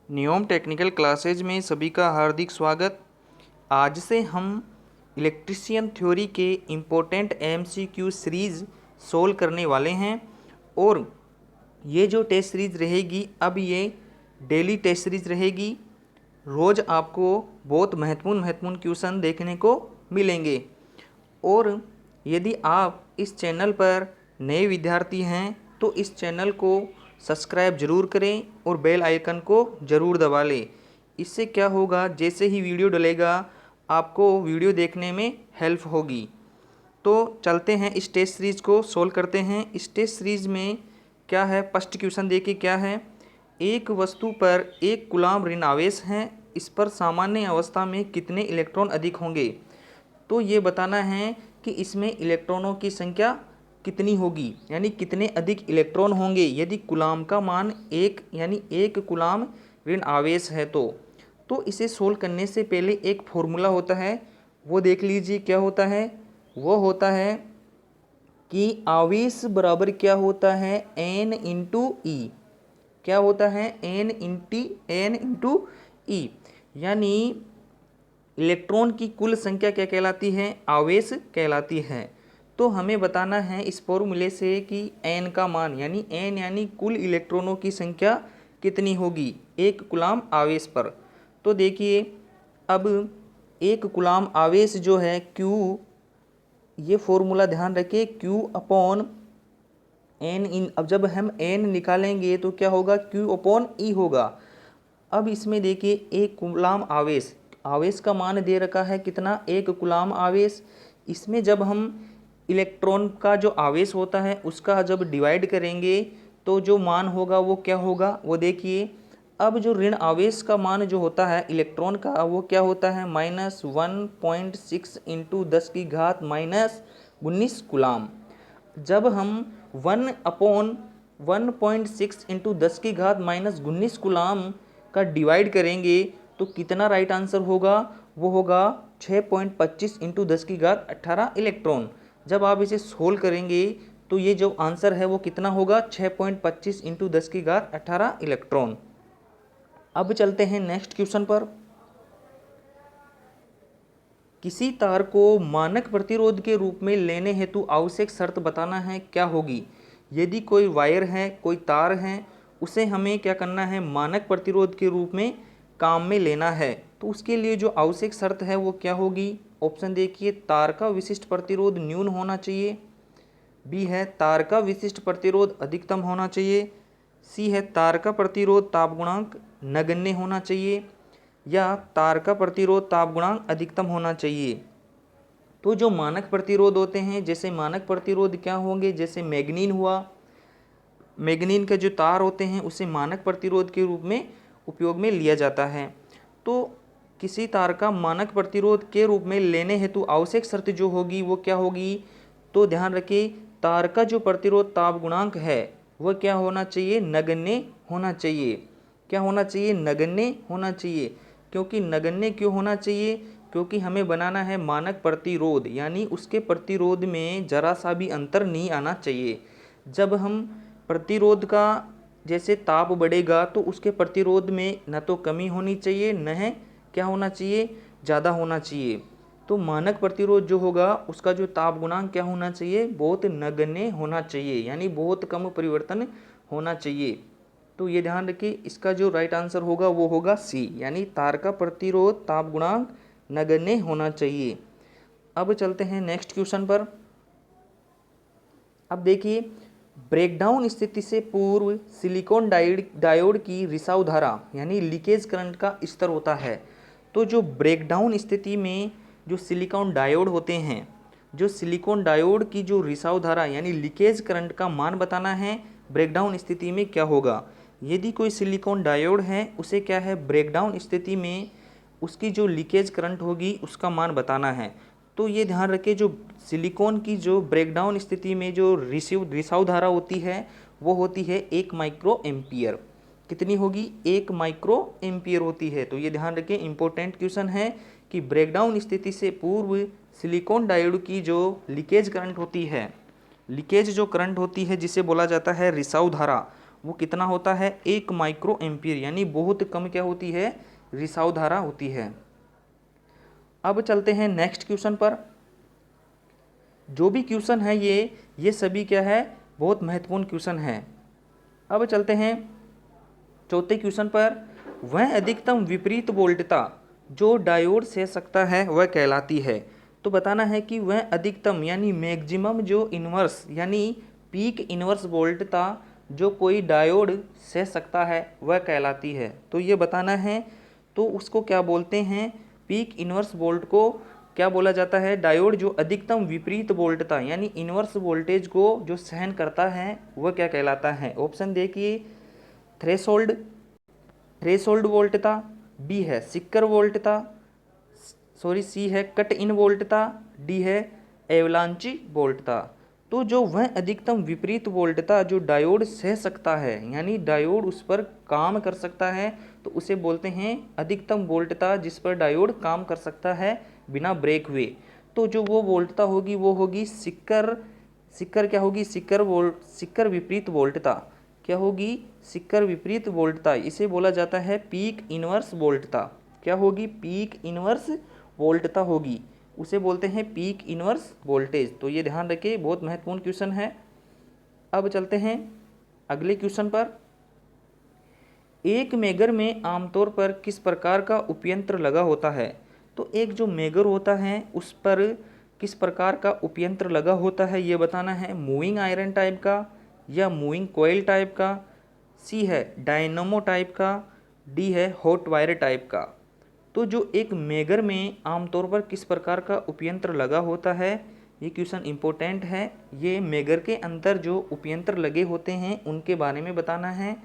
NEOM technical classes में सभी का हार्दिक स्वागत। आज से हम इलेक्ट्रीशियन थ्योरी के इम्पोर्टेंट एमसीक्यू सीरीज़ सोल्व करने वाले हैं और ये जो टेस्ट सीरीज़ रहेगी अब ये डेली टेस्ट सीरीज़ रहेगी। रोज़ आपको बहुत महत्वपूर्ण क्वेश्चन देखने को मिलेंगे और यदि आप इस चैनल पर नए विद्यार्थी हैं तो इस चैनल को सब्सक्राइब ज़रूर करें और बेल आइकन को ज़रूर दबा लें। इससे क्या होगा, जैसे ही वीडियो डलेगा आपको वीडियो देखने में हेल्प होगी। तो चलते हैं इस टेस्ट सीरीज़ को सोल्व करते हैं। इस टेस्ट सीरीज़ में क्या है, फर्स्ट क्वेश्चन देखिए क्या है। एक वस्तु पर 1 कूलम्ब ऋण आवेश है, इस पर सामान्य अवस्था में कितने इलेक्ट्रॉन अधिक होंगे। तो ये बताना है कि इसमें इलेक्ट्रॉनों की संख्या कितनी होगी, यानी कितने अधिक इलेक्ट्रॉन होंगे यदि कूलम्ब का मान 1 यानी 1 कूलम्ब ऋण आवेश है। तो इसे सोल्व करने से पहले एक फॉर्मूला होता है, वो देख लीजिए क्या होता है। वो होता है कि आवेश बराबर क्या होता है, n इंटू ई। क्या होता है, n इंटू ई, यानी इलेक्ट्रॉन की कुल संख्या क्या कहलाती है, आवेश कहलाती है। तो हमें बताना है इस फॉर्मूले से कि n का मान यानी कुल इलेक्ट्रॉनों की संख्या कितनी होगी 1 कूलम्ब आवेश पर। तो देखिए अब 1 कूलम्ब आवेश जो है Q, ये फॉर्मूला ध्यान रखिए, Q अपॉन n इन। अब जब हम n निकालेंगे तो क्या होगा, Q अपॉन E होगा। अब इसमें देखिए 1 कूलम्ब आवेश का मान दे रखा है कितना, 1 कूलम्ब आवेश। इसमें जब हम इलेक्ट्रॉन का जो आवेश होता है उसका जब डिवाइड करेंगे तो जो मान होगा वो क्या होगा, वो देखिए। अब जो ऋण आवेश का मान जो होता है इलेक्ट्रॉन का, वो क्या होता है -1.6 इंटू 10 की घात -19 कूलम्ब। जब हम 1/1.6 इंटू 10 की घात -19 कूलम्ब का डिवाइड करेंगे तो कितना राइट आंसर होगा, वो होगा 6.25 इंटू 10 की घात 18 इलेक्ट्रॉन। जब आप इसे सोल्व करेंगे तो ये जो आंसर है वो कितना होगा, 6.25 इंटू 10 की घात 18 इलेक्ट्रॉन। अब चलते हैं नेक्स्ट क्वेश्चन पर। किसी तार को मानक प्रतिरोध के रूप में लेने हेतु आवश्यक शर्त बताना है, क्या होगी। यदि कोई वायर है, कोई तार है, उसे हमें क्या करना है, मानक प्रतिरोध के रूप में काम में लेना है, तो उसके लिए जो आवश्यक शर्त है वो क्या होगी। ऑप्शन देखिए, तार का विशिष्ट प्रतिरोध न्यून होना चाहिए। बी है तार का विशिष्ट प्रतिरोध अधिकतम होना चाहिए। सी है तार का प्रतिरोध ताप गुणांक नगण्य होना चाहिए, या तार का प्रतिरोध ताप गुणांक अधिकतम होना चाहिए। तो जो मानक प्रतिरोध होते हैं, जैसे मानक प्रतिरोध क्या होंगे, जैसे मैग्नीन हुआ, मैग्नीन के जो तार होते हैं उसे मानक प्रतिरोध के रूप में उपयोग में लिया जाता है। तो किसी तार का मानक प्रतिरोध के रूप में लेने हेतु आवश्यक शर्त जो होगी वो क्या होगी, तो ध्यान रखिए तार का जो प्रतिरोध ताप गुणांक है वह क्या होना चाहिए, नगण्य होना चाहिए। क्या होना चाहिए, नगण्य होना चाहिए। क्योंकि नगण्य क्यों होना चाहिए, क्योंकि हमें बनाना है मानक प्रतिरोध, यानी उसके प्रतिरोध में जरा सा भी अंतर नहीं आना चाहिए। जब हम प्रतिरोध का जैसे ताप बढ़ेगा तो उसके प्रतिरोध में न तो कमी होनी चाहिए, न है क्या होना चाहिए, ज़्यादा होना चाहिए। तो मानक प्रतिरोध जो होगा उसका जो ताप गुणांक क्या होना चाहिए, बहुत नगण्य होना चाहिए, यानी बहुत कम परिवर्तन होना चाहिए। तो ये ध्यान रखिए, इसका जो राइट आंसर होगा वो होगा सी, यानी तार का प्रतिरोध ताप गुणांक नगण्य होना चाहिए। अब चलते हैं नेक्स्ट क्वेश्चन पर। अब देखिए, ब्रेकडाउन स्थिति से पूर्व सिलिकॉन डायोड की रिसाव धारा यानी लीकेज करंट का स्तर होता है। तो जो ब्रेकडाउन स्थिति में जो सिलिकॉन डायोड होते हैं, जो सिलिकॉन डायोड की जो रिसाव धारा यानी लीकेज करंट का मान बताना है ब्रेकडाउन स्थिति में क्या होगा। यदि कोई सिलिकॉन डायोड है उसे क्या है, ब्रेकडाउन स्थिति में उसकी जो लीकेज करंट होगी उसका मान बताना है। तो ये ध्यान रखें, जो सिलिकॉन की जो ब्रेकडाउन स्थिति में जो रिसाव धारा होती है वो होती है 1 माइक्रो एम्पियर। कितनी होगी, 1 माइक्रो एम्पियर होती है। तो ये ध्यान रखें, इंपॉर्टेंट क्वेश्चन है कि ब्रेकडाउन स्थिति से पूर्व सिलिकॉन डायोड की जो लीकेज करंट होती है, लीकेज जो करंट होती है जिसे बोला जाता है रिसाव धारा, वो कितना होता है 1 माइक्रो एम्पियर, यानी बहुत कम क्या होती है, रिसाव धारा होती है। अब चलते हैं नेक्स्ट क्वेश्चन पर। जो भी क्वेश्चन है ये सभी क्या है, बहुत महत्वपूर्ण क्वेश्चन है। अब चलते हैं चौथे क्वेश्चन पर। वह अधिकतम विपरीत वोल्टता जो डायोड सह सकता है वह कहलाती है। तो बताना है कि वह अधिकतम यानी मैक्सिमम जो इन्वर्स यानी पीक इन्वर्स वोल्टता जो कोई डायोड सह सकता है वह कहलाती है। तो ये बताना है, तो उसको क्या बोलते हैं, पीक इन्वर्स वोल्ट को क्या बोला जाता है, डायोड जो अधिकतम विपरीत वोल्टता यानी इन्वर्स वोल्टेज को जो सहन करता है वह क्या कहलाता है। ऑप्शन देखिए, थ्रेशोल्ड थ्रेशोल्ड वोल्टता, बी है सिक्कर वोल्टता, सी है कट इन वोल्टता, डी है एवलांची वोल्टता। तो जो वह अधिकतम विपरीत वोल्टता जो डायोड सह सकता है यानी डायोड उस पर काम कर सकता है, तो उसे बोलते हैं अधिकतम वोल्टता जिस पर डायोड काम कर सकता है बिना ब्रेक हुए। तो जो वो वोल्टता होगी वो होगी सिक्कर क्या होगी, सिक्कर विपरीत वोल्टता क्या होगी, सिक्कर विपरीत वोल्टता। इसे बोला जाता है पीक इनवर्स वोल्टता। क्या होगी, पीक इनवर्स वोल्टता होगी, उसे बोलते हैं पीक इनवर्स वोल्टेज। तो ये ध्यान रखिए, बहुत महत्वपूर्ण क्वेश्चन है। अब चलते हैं अगले क्वेश्चन पर। एक मेगर में आमतौर पर किस प्रकार का उपयंत्र लगा होता है। तो एक जो मेगर होता है उस पर किस प्रकार का उपयंत्र लगा होता है ये बताना है। मूविंग आयरन टाइप का या मूविंग कोयल टाइप का, सी है डायनमो टाइप का, डी है हॉट वायर टाइप का। तो जो एक मेगर में आमतौर पर किस प्रकार का उपयंत्र लगा होता है, ये क्वेश्चन इम्पोर्टेंट है। ये मेगर के अंदर जो उपयंत्र लगे होते हैं उनके बारे में बताना है।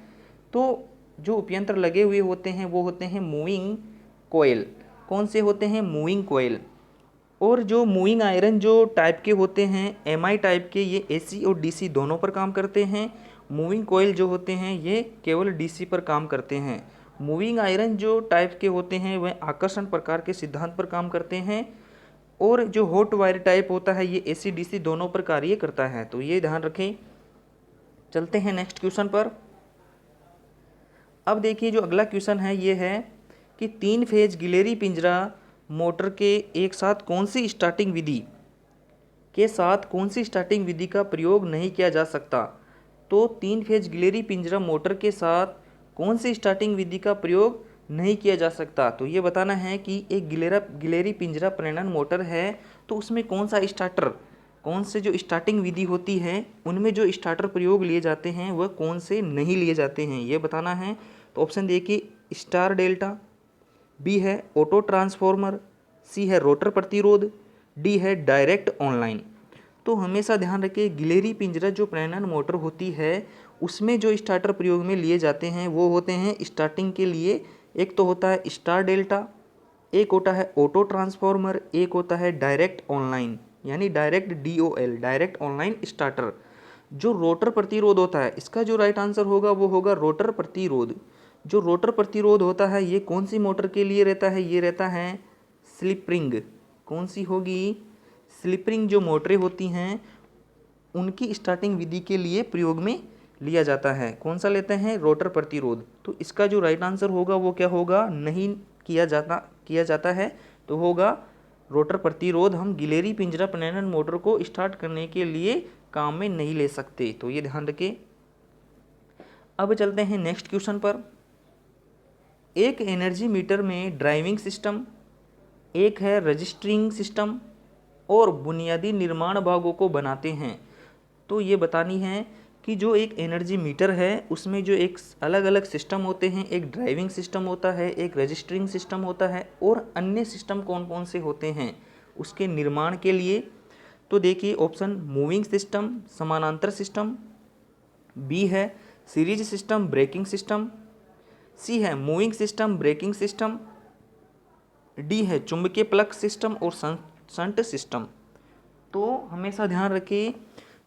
तो जो उपयंत्र लगे हुए होते हैं वो होते हैं मूविंग कोयल। कौन से होते हैं, मूविंग कोयल। और जो मूविंग आयरन जो टाइप के होते हैं एमआई टाइप के, ये एसी और डीसी दोनों पर काम करते हैं। मूविंग कोयल जो होते हैं ये केवल डीसी पर काम करते हैं। मूविंग आयरन जो टाइप के होते हैं वह आकर्षण प्रकार के सिद्धांत पर काम करते हैं। और जो हॉट वायर टाइप होता है ये एसी डीसी दोनों पर कार्य करता है। तो ये ध्यान रखें। चलते हैं नेक्स्ट क्वेश्चन पर। अब देखिए जो अगला क्वेश्चन है ये है कि 3 फेज गिलेरी पिंजरा मोटर के एक साथ कौन सी स्टार्टिंग विधि का प्रयोग नहीं किया जा सकता। तो 3 फेज गिलेरी पिंजरा मोटर के साथ कौन सी स्टार्टिंग विधि का प्रयोग नहीं किया जा सकता। तो ये बताना है कि एक गिलेरी पिंजरा प्रेरण मोटर है तो उसमें कौन से जो स्टार्टिंग विधि होती है उनमें जो स्टार्टर प्रयोग लिए जाते हैं वह कौन से नहीं लिए जाते हैं ये बताना है। तो ऑप्शन देखिए, स्टार डेल्टा, बी है ऑटो ट्रांसफॉर्मर, सी है रोटर प्रतिरोध, डी है डायरेक्ट ऑनलाइन। तो हमेशा ध्यान रखिए, गिलेरी पिंजरा जो प्रेरण मोटर होती है उसमें जो स्टार्टर प्रयोग में लिए जाते हैं वो होते हैं स्टार्टिंग के लिए, एक तो होता है स्टार डेल्टा, एक होता है ऑटो ट्रांसफॉर्मर, एक होता है डायरेक्ट ऑनलाइन यानी direct DOL direct online starter. जो रोटर प्रतिरोध होता है इसका जो राइट आंसर होगा वो होगा रोटर प्रतिरोध। जो रोटर प्रतिरोध होता है ये कौन सी मोटर के लिए रहता है, ये रहता है स्लिप रिंग। कौन सी होगी, स्लिप रिंग जो मोटरें होती हैं उनकी स्टार्टिंग विधि के लिए प्रयोग में लिया जाता है। कौन सा लेते हैं, रोटर प्रतिरोध। तो इसका जो राइट आंसर होगा वो क्या होगा, नहीं किया जाता है, तो होगा रोटर प्रतिरोध। हम गिलेरी पिंजरा प्रेरण मोटर को स्टार्ट करने के लिए काम में नहीं ले सकते। तो ये ध्यान रखें। अब चलते हैं नेक्स्ट क्वेश्चन पर। एक एनर्जी मीटर में ड्राइविंग सिस्टम, एक है रजिस्टरिंग सिस्टम और बुनियादी निर्माण भागों को बनाते हैं। तो ये बतानी है कि जो एक एनर्जी मीटर है उसमें जो एक अलग अलग सिस्टम होते हैं, एक ड्राइविंग सिस्टम होता है, एक रजिस्टरिंग सिस्टम होता है और अन्य सिस्टम कौन कौन से होते हैं उसके निर्माण के लिए। तो देखिए ऑप्शन, मूविंग सिस्टम, समानांतर सिस्टम, बी है सीरीज सिस्टम ब्रेकिंग सिस्टम, सी है moving system braking system, D है चुंबकीय प्लग सिस्टम और शंट सिस्टम। तो हमेशा ध्यान रखिए,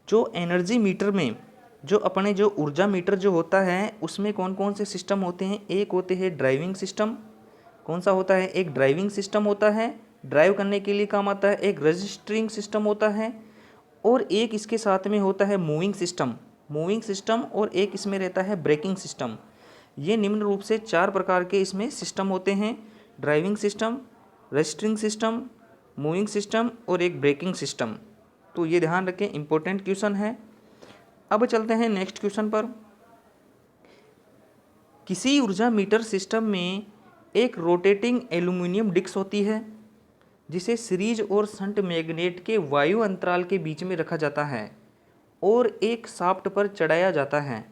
जो एनर्जी मीटर में जो अपने जो ऊर्जा मीटर जो होता है उसमें कौन कौन से सिस्टम होते हैं। एक होते हैं ड्राइविंग सिस्टम, कौन सा होता है, एक ड्राइविंग सिस्टम होता है, ड्राइव करने के लिए काम आता है। एक रजिस्टरिंग सिस्टम होता है और एक इसके साथ में होता है मूविंग सिस्टम। मूविंग सिस्टम और एक इसमें रहता है ब्रेकिंग सिस्टम। ये निम्न रूप से 4 प्रकार के इसमें सिस्टम होते हैं: driving system, restoring system, moving system और एक ब्रेकिंग सिस्टम। तो ये ध्यान रखें, इंपॉर्टेंट क्वेश्चन है। अब चलते हैं नेक्स्ट क्वेश्चन पर। किसी ऊर्जा मीटर सिस्टम में एक रोटेटिंग एल्यूमिनियम डिस्क होती है जिसे सीरीज और शंट मैग्नेट के वायु अंतराल के बीच में रखा जाता है और एक शाफ्ट पर चढ़ाया जाता है।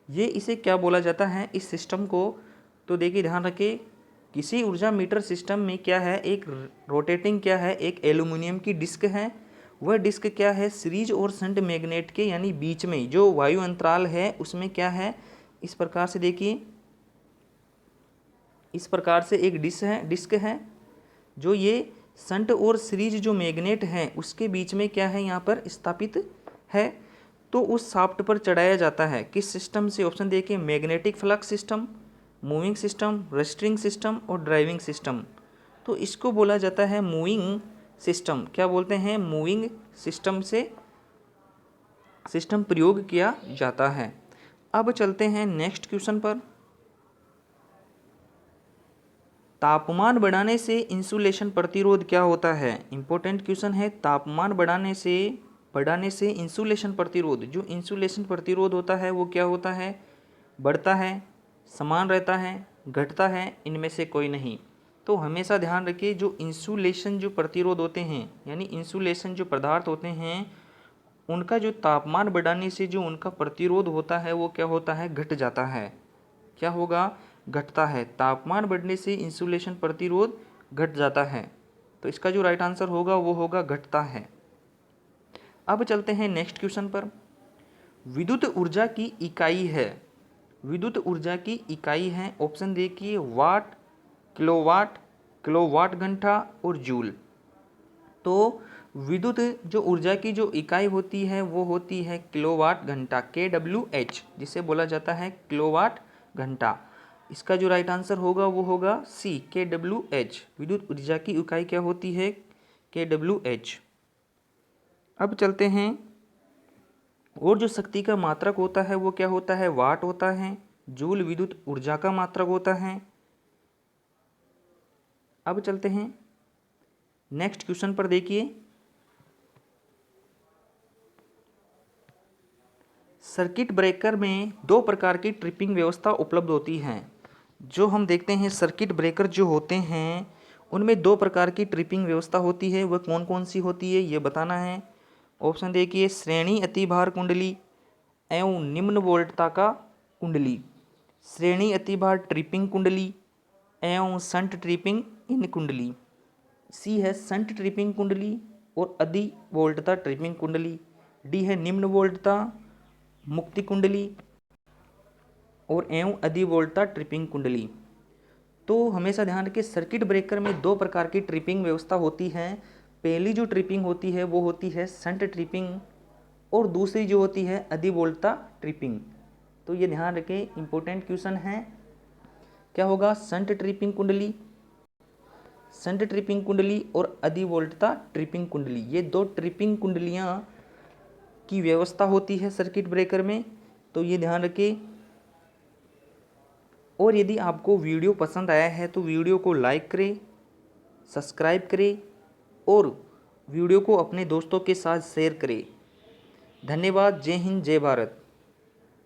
ये इसे क्या बोला जाता है इस सिस्टम को? तो देखिए ध्यान रखिए, किसी ऊर्जा मीटर सिस्टम में क्या है, एक रोटेटिंग क्या है, एक एल्यूमिनियम की डिस्क है। वह डिस्क क्या है, सीरीज और शंट मैग्नेट के यानी बीच में जो वायु अंतराल है उसमें क्या है, इस प्रकार से देखिए, इस प्रकार से एक डिस्क है जो ये शंट और सीरीज जो मैग्नेट है उसके बीच में क्या है, यहाँ पर स्थापित है। तो उस शाफ्ट पर चढ़ाया जाता है किस सिस्टम से? ऑप्शन देखिए, magnetic flux system, moving system, restoring system और ड्राइविंग सिस्टम। तो इसको बोला जाता है मूविंग सिस्टम। क्या बोलते हैं? मूविंग सिस्टम से सिस्टम प्रयोग किया जाता है। अब चलते हैं नेक्स्ट क्वेश्चन पर। तापमान बढ़ाने से इंसुलेशन प्रतिरोध क्या होता है? इंपॉर्टेंट क्वेश्चन है। तापमान बढ़ाने से इंसुलेशन प्रतिरोध, जो इंसुलेशन प्रतिरोध होता है वो क्या होता है? बढ़ता है, समान रहता है, घटता है, इनमें से कोई नहीं। तो हमेशा ध्यान रखिए, जो इंसुलेशन जो प्रतिरोध होते हैं यानी इंसुलेशन जो पदार्थ होते हैं उनका जो तापमान बढ़ाने से जो उनका प्रतिरोध होता है वो क्या होता है? घट जाता है। क्या होगा? घटता है। तापमान बढ़ने से इंसुलेशन प्रतिरोध घट जाता है। तो इसका जो राइट आंसर होगा वो होगा घटता है। अब चलते हैं नेक्स्ट क्वेश्चन पर। विद्युत ऊर्जा की इकाई है, विद्युत ऊर्जा की इकाई है, ऑप्शन देखिए, वाट, किलोवाट, किलोवाट घंटा और जूल। तो विद्युत जो ऊर्जा की जो इकाई होती है वो होती है किलोवाट घंटा, KWH, जिसे बोला जाता है किलोवाट घंटा। इसका जो राइट आंसर होगा वो होगा सी, KWH। विद्युत ऊर्जा की इकाई क्या होती है? KWH। अब चलते हैं, और जो शक्ति का मात्रक होता है वो क्या होता है? वाट होता है। जूल विद्युत ऊर्जा का मात्रक होता है। अब चलते हैं नेक्स्ट क्वेश्चन पर। देखिए, सर्किट ब्रेकर में 2 प्रकार की ट्रिपिंग व्यवस्था उपलब्ध होती है। जो हम देखते हैं सर्किट ब्रेकर जो होते हैं उनमें 2 प्रकार की ट्रिपिंग व्यवस्था होती है। वह कौन कौन सी होती है ये बताना है। ऑप्शन देखिए, श्रेणी अतिभार कुंडली एवं निम्न वोल्टता का कुंडली, श्रेणी अतिभार ट्रिपिंग कुंडली एवं संट ट्रिपिंग इन कुंडली। सी है संट ट्रिपिंग कुंडली और अधि वोल्टता ट्रिपिंग कुंडली। डी है निम्न वोल्टता मुक्ति कुंडली और एवं अधि वोल्टता ट्रिपिंग कुंडली। तो हमेशा ध्यान रखिए, सर्किट ब्रेकर में 2 प्रकार की ट्रिपिंग व्यवस्था होती है। पहली जो ट्रिपिंग होती है वो होती है संट ट्रिपिंग और दूसरी जो होती है अधि वोल्टता ट्रिपिंग। तो ये ध्यान रखें, इंपॉर्टेंट क्वेश्चन है। क्या होगा? संट ट्रिपिंग कुंडली, संट ट्रिपिंग कुंडली और अधि वोल्टता ट्रिपिंग कुंडली। ये 2 ट्रिपिंग कुंडलियाँ की व्यवस्था होती है सर्किट ब्रेकर में। तो ये ध्यान रखें। और यदि आपको वीडियो पसंद आया है तो वीडियो को लाइक करें, सब्सक्राइब करें और वीडियो को अपने दोस्तों के साथ शेयर करें। धन्यवाद। जय हिंद, जय भारत।